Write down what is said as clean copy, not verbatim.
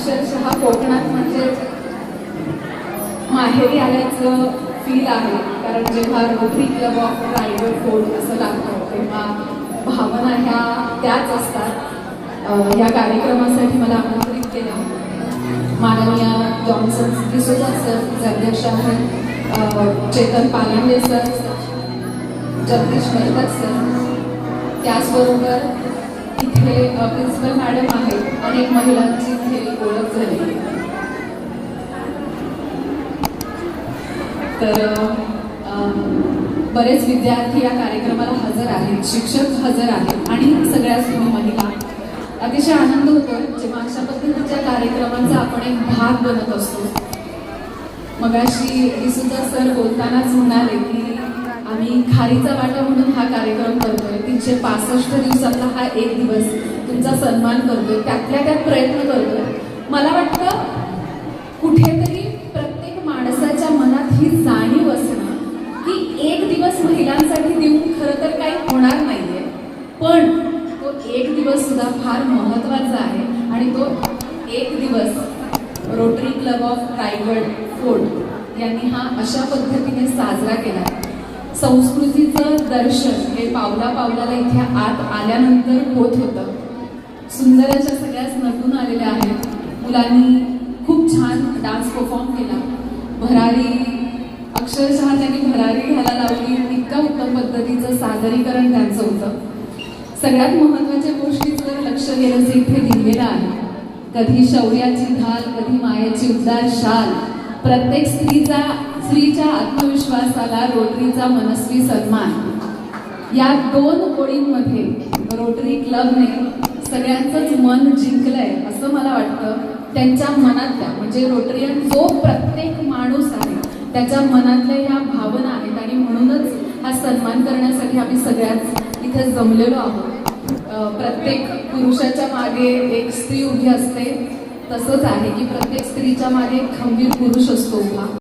अक्षरशः कोकणात म्हणजे माहेरी आल्याचं फील आहे. कारण जेव्हा rotary club of Raigad fort असं लागतं तेव्हा भावना ह्या त्याच असतात. या कार्यक्रमासाठी मला आमंत्रित केलं माननीय जॉन्सन डिसोजा सर, जे अध्यक्ष आहेत, चेतन पालांडे सर, जगदीश मेहता सर, त्याचबरोबर इथे प्रिन्सिपल मॅडम आहेत. अनेक महिलांची इथे ओळख झाली. तर बरेच विद्यार्थी या कार्यक्रमाला हजर आहेत, शिक्षक हजर आहेत आणि सगळ्याच तुम्ही महिला. अतिशय आनंद होतो जेव्हा अशा पद्धतीच्या कार्यक्रमांचा आपण एक भाग बनत असतो. मगाशी डिसोजा सर बोलतानाच म्हणाले की आम्ही खारीचा वाटा म्हणून हा कार्यक्रम करतोय. 365 दिवसातला हा एक दिवस तुमचा सन्मान करतोय, त्यातल्या त्यात प्रयत्न करतोय. मला वाटतं कुठेतरी प्रत्येक माणसाच्या मनात ही जाणीव असणं की एक दिवस महिलांसाठी देऊन खरं तर काही होणार नाहीये, पण तो एक दिवस सुद्धा फार महत्वाचा आहे. आणि तो एक दिवस rotary club of Raigad fort यांनी हा अशा पद्धतीने साजरा केला. संस्कृतीचं दर्शन हे पावला पावलाला इथे आत आल्यानंतर होत होतं. सुंदर अशा सगळ्याच नटून आलेल्या आहेत. मुलांनी खूप छान डान्स परफॉर्म केला. भरारी अक्षरशः त्यांनी भरारी घ्यायला लावली. इतका उत्तम पद्धतीचं सादरीकरण त्यांचं होतं. सगळ्यात महत्त्वाच्या गोष्टींवर लक्ष गेलं जे इथे दिलेलं आहे. कधी शौर्याची ढाल, कधी मायेची उबदार शाल, प्रत्येक स्त्रीच्या आत्मविश्वासाला रोटरीचा मनस्वी सन्मान. या दोन ओळींमध्ये रोटरी क्लबने सगळ्यांचंच मन जिंकलंय असं मला वाटतं. त्यांच्या मनातल्या म्हणजे रोटरीयन जो प्रत्येक माणूस आहे त्याच्या मनातल्या ह्या भावना आहेत आणि म्हणूनच हा सन्मान करण्यासाठी आम्ही सगळ्याच इथे जमलेलो आहोत. प्रत्येक पुरुषाच्या मागे एक स्त्री उभी असते, तसंच आहे की प्रत्येक स्त्रीच्या मागे एक खंबीर पुरुष असतो उभा.